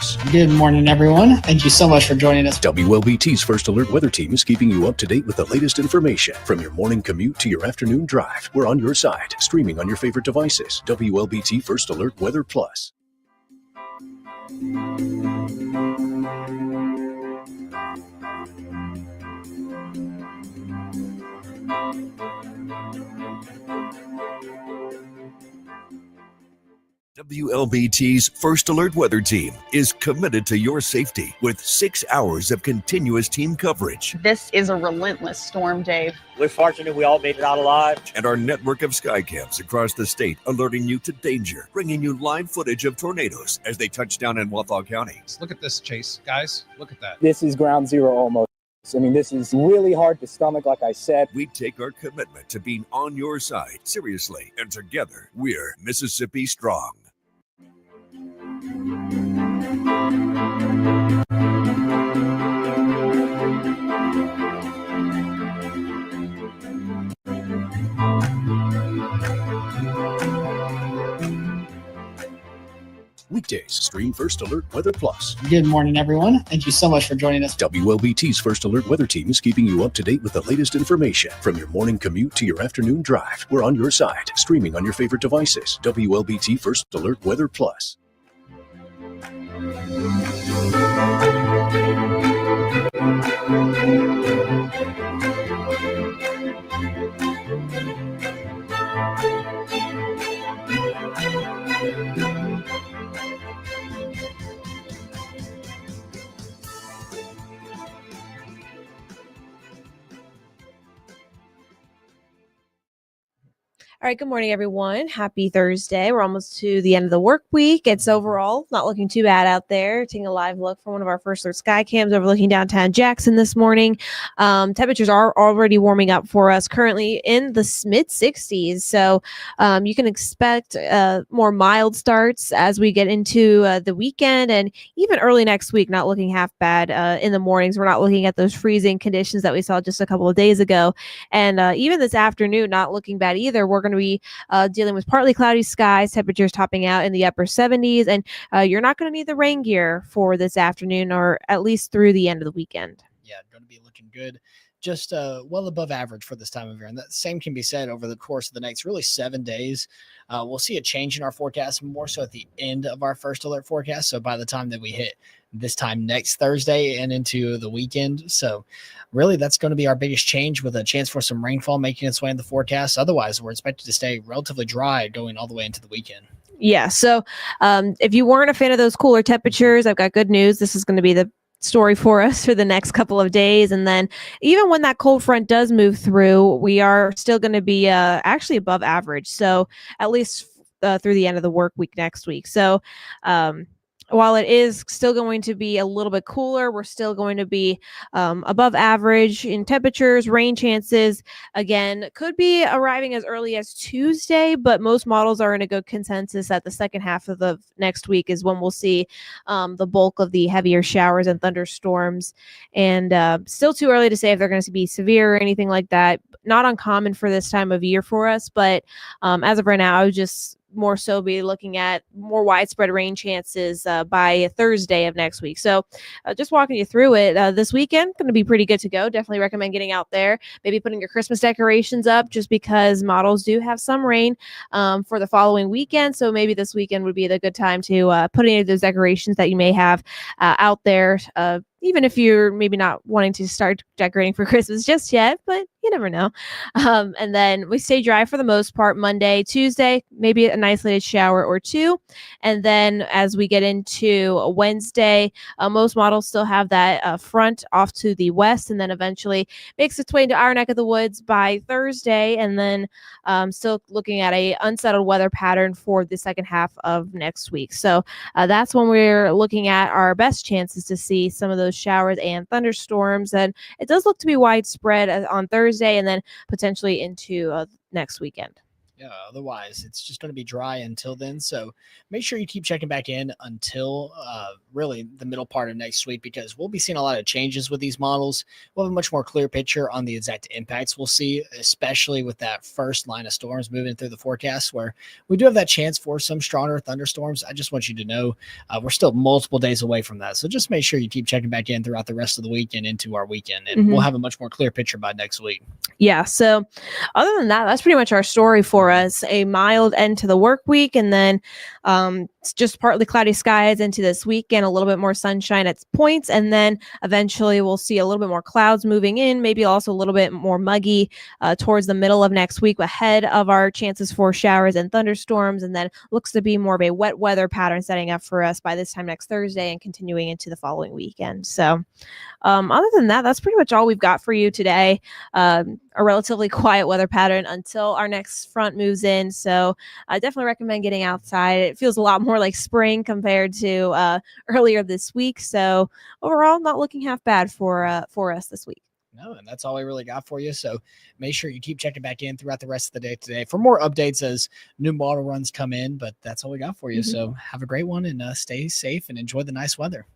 Plus. Good morning, everyone. Thank you so much for joining us. WLBT's First Alert Weather Team is keeping you up to date with the latest information. From your morning commute to your afternoon drive, we're on your side, streaming on your favorite devices. WLBT First Alert Weather Plus. WLBT's First Alert Weather Team is committed to your safety with 6 hours of continuous team coverage. This is a relentless storm, Dave. We're fortunate we all made it out alive. And our network of sky cams across the state alerting you to danger, bringing you live footage of tornadoes as they touch down in Wathau County. Look at this, Chase. Guys, look at that. This is ground zero almost. I mean, this is really hard to stomach, like I said. We take our commitment to being on your side seriously, and together, we're Mississippi Strong. Weekdays, stream First Alert Weather Plus. Good morning, everyone. Thank you so much for joining us. WLBT's First Alert Weather Team is keeping you up to date with the latest information. From your morning commute to your afternoon drive, we're on your side, streaming on your favorite devices. WLBT First Alert Weather Plus. All right, good morning, everyone. Happy Thursday. We're almost to the end of the work week. It's overall not looking too bad out there. Taking a live look from one of our First Alert sky cams overlooking downtown Jackson this morning. Temperatures are already warming up for us, currently in the mid-60s. So you can expect more mild starts as we get into the weekend and even early next week, not looking half bad in the mornings. We're not looking at those freezing conditions that we saw just a couple of days ago. And even this afternoon, not looking bad either. We're going to be dealing with partly cloudy skies, temperatures topping out in the upper 70s, and you're not going to need the rain gear for this afternoon or at least through the end of the weekend. Yeah, going to be looking good. Just well above average for this time of year. And that same can be said over the course of the next really 7 days. We'll see a change in our forecast more so at the end of our First Alert forecast. So by the time that we hit this time next Thursday and into the weekend. So really that's going to be our biggest change, with a chance for some rainfall making its way in the forecast. Otherwise, we're expected to stay relatively dry going all the way into the weekend. Yeah. So if you weren't a fan of those cooler temperatures, I've got good news. This is going to be the story for us for the next couple of days. And then even when that cold front does move through, we are still going to be actually above average. So at least through the end of the work week next week. So while it is still going to be a little bit cooler, we're still going to be above average in temperatures. Rain chances, again, could be arriving as early as Tuesday, but most models are in a good consensus that the second half of the next week is when we'll see the bulk of the heavier showers and thunderstorms. And still too early to say if they're going to be severe or anything like that. Not uncommon for this time of year for us, but as of right now, I would just more so be looking at more widespread rain chances by Thursday of next week. So just walking you through it this weekend, going to be pretty good to go. Definitely recommend getting out there, maybe putting your Christmas decorations up, just because models do have some rain for the following weekend. So maybe this weekend would be the good time to put any of those decorations that you may have out there, even if you're maybe not wanting to start decorating for Christmas just yet, but you never know. And then we stay dry for the most part Monday, Tuesday, maybe an isolated shower or two. And then as we get into Wednesday, most models still have that front off to the west, and then eventually makes its way into our neck of the woods by Thursday. And then still looking at a unsettled weather pattern for the second half of next week. So that's when we're looking at our best chances to see some of those showers and thunderstorms. And it does look to be widespread on Thursday and then potentially into next weekend. Yeah, otherwise it's just going to be dry until then. So make sure you keep checking back in until really the middle part of next week, because we'll be seeing a lot of changes with these models. We'll have a much more clear picture on the exact impacts we'll see, especially with that first line of storms moving through the forecast, where we do have that chance for some stronger thunderstorms. I just want you to know we're still multiple days away from that. So just make sure you keep checking back in throughout the rest of the week and into our weekend, and we'll have a much more clear picture by next week. Yeah. So other than that, that's pretty much our story for us. A mild end to the work week, and then it's just partly cloudy skies into this weekend, a little bit more sunshine at points. And then eventually we'll see a little bit more clouds moving in, maybe also a little bit more muggy towards the middle of next week, ahead of our chances for showers and thunderstorms. And then looks to be more of a wet weather pattern setting up for us by this time next Thursday and continuing into the following weekend. So other than that, that's pretty much all we've got for you today. A relatively quiet weather pattern until our next front moves in. So I definitely recommend getting outside. It feels a lot more like spring compared to earlier this week. So overall, not looking half bad for us this week. No, and that's all we really got for you. So make sure you keep checking back in throughout the rest of the day today for more updates as new model runs come in. But that's all we got for you. So have a great one, and stay safe and enjoy the nice weather.